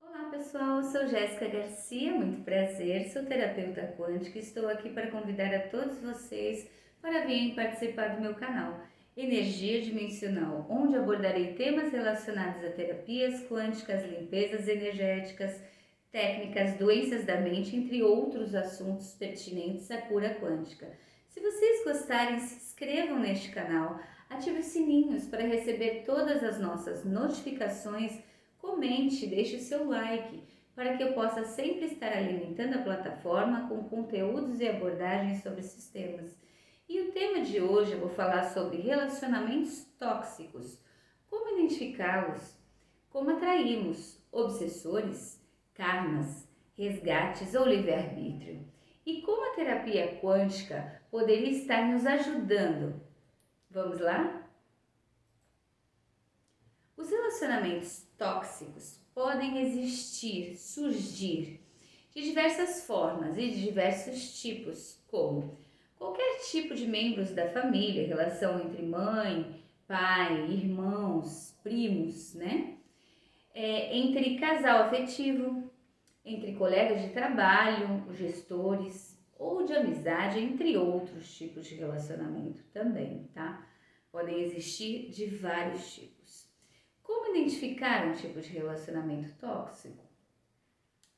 Olá pessoal, eu sou Jéssica Garcia, muito prazer, sou terapeuta quântica e estou aqui para convidar a todos vocês para virem participar do meu canal Energia Dimensional, onde abordarei temas relacionados a terapias quânticas, limpezas energéticas, técnicas, doenças da mente, entre outros assuntos pertinentes à cura quântica. Se vocês gostarem, se inscrevam neste canal, ative os sininhos para receber todas as nossas notificações. Comente, deixe o seu like para que eu possa sempre estar alimentando a plataforma com conteúdos e abordagens sobre esses temas. E o tema de hoje eu vou falar sobre relacionamentos tóxicos, como identificá-los, como atraímos obsessores, karmas, resgates ou livre-arbítrio, e como a terapia quântica poderia estar nos ajudando. Vamos lá? Os relacionamentos tóxicos podem existir, surgir de diversas formas e de diversos tipos, como qualquer tipo de membros da família, relação entre mãe, pai, irmãos, primos, né? Entre casal afetivo, entre colegas de trabalho, gestores ou de amizade, entre outros tipos de relacionamento também, tá? Podem existir de vários tipos. Como identificar um tipo de relacionamento tóxico?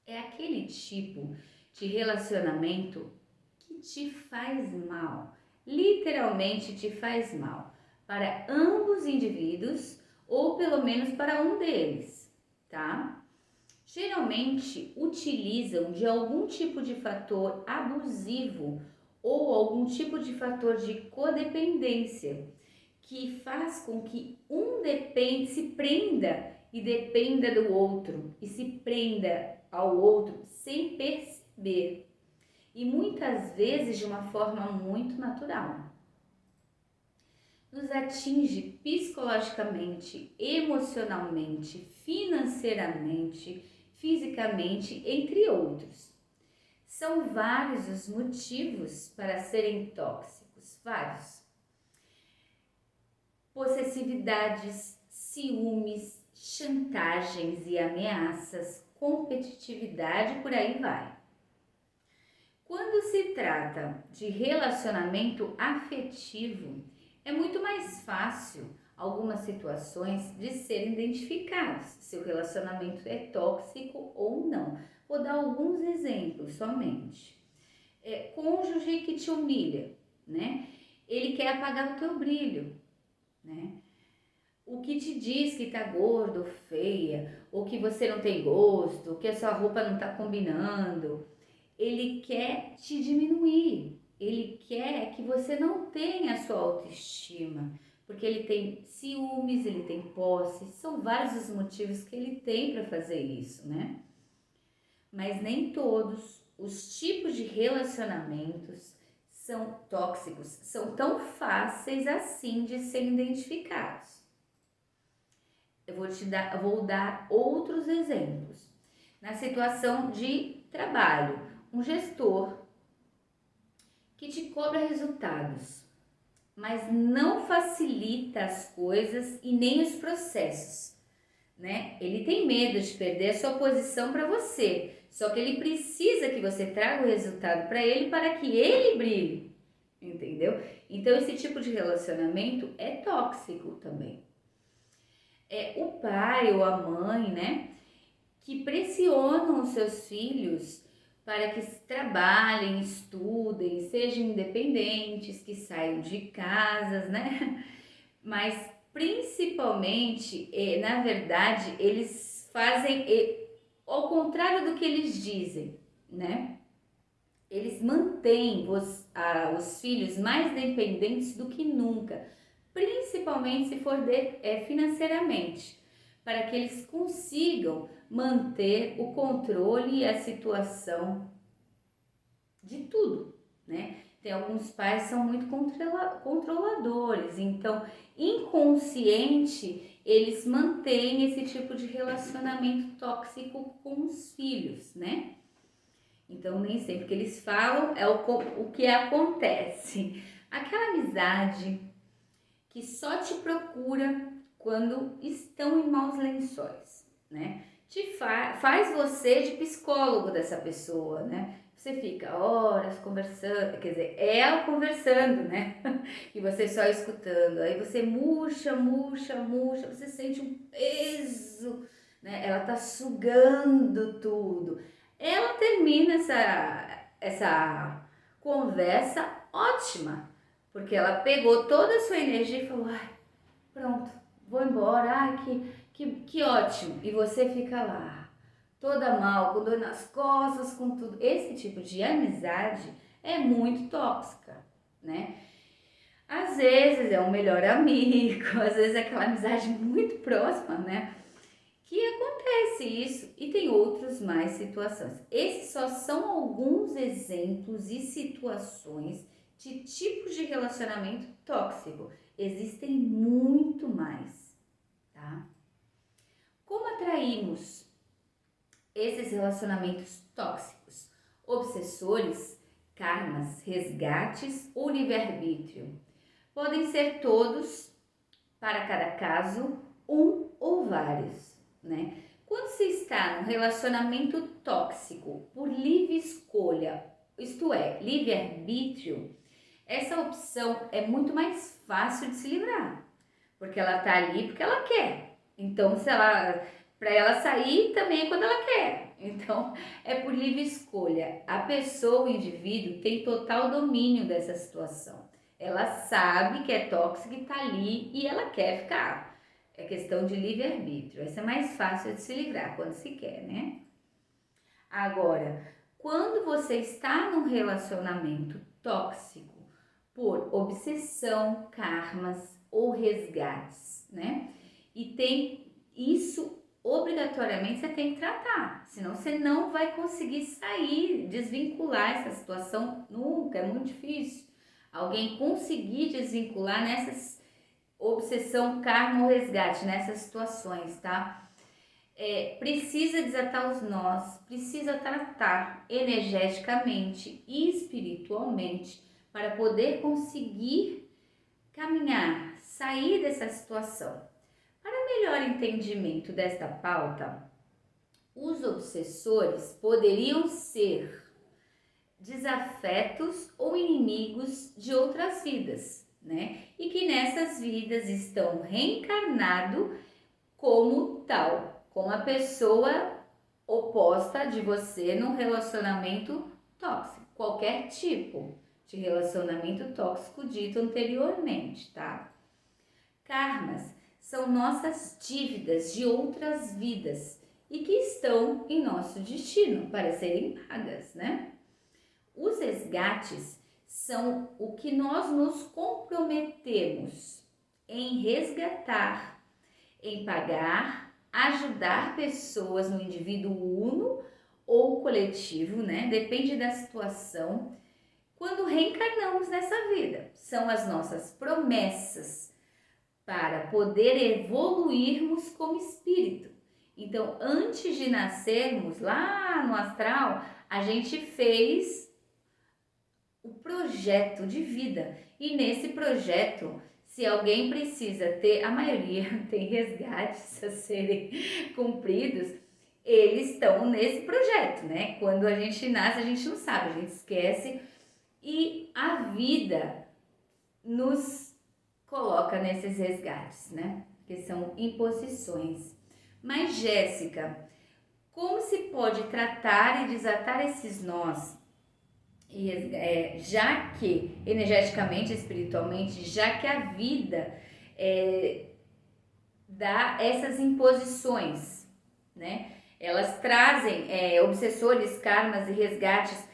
É aquele tipo de relacionamento que te faz mal, literalmente te faz mal, para ambos indivíduos ou pelo menos para um deles, tá? Geralmente utilizam de algum tipo de fator abusivo ou algum tipo de fator de codependência, que faz com que um se prenda e dependa do outro e se prenda ao outro sem perceber, e muitas vezes de uma forma muito natural. Nos atinge psicologicamente, emocionalmente, financeiramente, fisicamente, entre outros. São vários os motivos para serem tóxicos, vários. Possessividades, ciúmes, chantagens e ameaças, competitividade, por aí vai. Quando se trata de relacionamento afetivo, é muito mais fácil algumas situações de serem identificadas se o relacionamento é tóxico ou não. Vou dar alguns exemplos somente. Cônjuge que te humilha, né? Ele quer apagar o teu brilho, né? O que te diz que tá gordo ou feia, ou que você não tem gosto, que a sua roupa não tá combinando, ele quer te diminuir, ele quer que você não tenha a sua autoestima, porque ele tem ciúmes, ele tem posse, são vários os motivos que ele tem para fazer isso, né? Mas nem todos os tipos de relacionamentos são tóxicos, são tão fáceis assim de serem identificados. Eu vou dar outros exemplos. Na situação de trabalho, um gestor que te cobra resultados, mas não facilita as coisas e nem os processos, né? Ele tem medo de perder a sua posição para você, só que ele precisa que você traga o resultado para ele para que ele brilhe, entendeu? Então esse tipo de relacionamento é tóxico também. O pai ou a mãe, né, que pressionam os seus filhos para que trabalhem, estudem, sejam independentes, que saiam de casas, né? Mas principalmente, na verdade, eles fazem ao contrário do que eles dizem, né? Eles mantêm os filhos mais dependentes do que nunca, principalmente se for financeiramente, para que eles consigam manter o controle e a situação de tudo, né? Tem alguns pais que são muito controladores, então inconsciente eles mantêm esse tipo de relacionamento tóxico com os filhos, né? Então, nem sempre que eles falam é o que acontece. Aquela amizade que só te procura quando estão em maus lençóis, né? Faz você de psicólogo dessa pessoa, né? Você fica horas conversando, quer dizer, ela conversando, né? E você só escutando. Aí você murcha, você sente um peso, né? Ela tá sugando tudo. Ela termina essa conversa ótima, porque ela pegou toda a sua energia e falou: ai, pronto, vou embora, ai, que ótimo. E você fica lá, toda mal, com dor nas costas, com tudo. Esse tipo de amizade é muito tóxica, né? Às vezes é um melhor amigo, às vezes é aquela amizade muito próxima, né? Que acontece isso e tem outros mais situações. Esses só são alguns exemplos e situações de tipos de relacionamento tóxico. Existem muito mais, tá? Como atraímos esses relacionamentos tóxicos? Obsessores, karmas, resgates ou livre-arbítrio? Podem ser todos, para cada caso, um ou vários, né? Quando se está num relacionamento tóxico por livre escolha, isto é, livre-arbítrio, essa opção é muito mais fácil de se livrar, porque ela tá ali porque ela quer. Então, se ela, para ela sair também é quando ela quer. Então, é por livre escolha. A pessoa, o indivíduo, tem total domínio dessa situação. Ela sabe que é tóxica e tá ali e ela quer ficar. É questão de livre-arbítrio. Essa é mais fácil de se livrar quando se quer, né? Agora, quando você está num relacionamento tóxico por obsessão, karmas ou resgates, né? E tem isso, obrigatoriamente você tem que tratar, senão você não vai conseguir sair, desvincular essa situação nunca, é muito difícil. Alguém conseguir desvincular nessas obsessão, karma ou resgate, nessas situações, tá? Precisa desatar os nós, precisa tratar energeticamente e espiritualmente para poder conseguir caminhar, sair dessa situação. Para melhor entendimento desta pauta, os obsessores poderiam ser desafetos ou inimigos de outras vidas, né? E que nessas vidas estão reencarnado como tal, como a pessoa oposta de você num relacionamento tóxico, qualquer tipo de relacionamento tóxico dito anteriormente, tá? Karmas são nossas dívidas de outras vidas e que estão em nosso destino para serem pagas, né? Os resgates são o que nós nos comprometemos em resgatar, em pagar, ajudar pessoas no indivíduo uno ou coletivo, né? Depende da situação. Quando reencarnamos nessa vida, são as nossas promessas para poder evoluirmos como espírito. Então, antes de nascermos lá no astral, a gente fez o projeto de vida. E nesse projeto, se alguém precisa ter, a maioria tem resgates a serem cumpridos, eles estão nesse projeto, né? Quando a gente nasce, a gente não sabe, a gente esquece e a vida nos coloca nesses resgates, né? Que são imposições. Mas, Jéssica, como se pode tratar e desatar esses nós? Já que energeticamente, espiritualmente, já que a vida dá essas imposições, né? Elas trazem obsessores, karmas e resgates,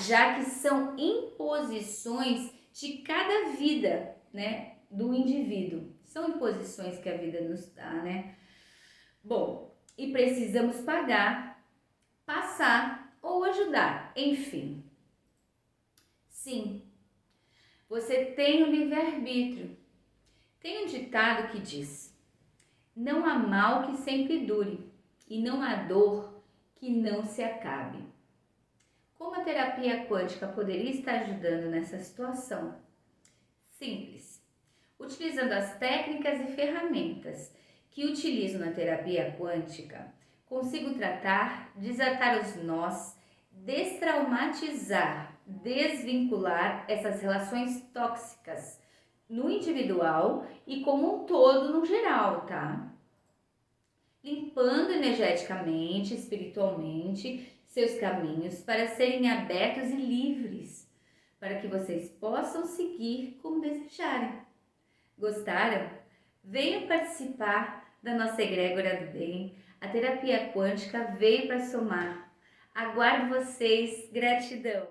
já que são imposições de cada vida, né? Do indivíduo. São imposições que a vida nos dá, né? Bom, e precisamos pagar, passar ou ajudar, enfim. Sim, você tem o livre-arbítrio. Tem um ditado que diz: não há mal que sempre dure, e não há dor que não se acabe. Como a terapia quântica poderia estar ajudando nessa situação? Simples. Utilizando as técnicas e ferramentas que utilizo na terapia quântica, consigo tratar, desatar os nós, destraumatizar, desvincular essas relações tóxicas no individual e como um todo no geral, tá? Limpando energeticamente, espiritualmente, seus caminhos para serem abertos e livres, para que vocês possam seguir como desejarem. Gostaram? Venham participar da nossa egrégora do bem. A terapia quântica veio para somar. Aguardo vocês. Gratidão!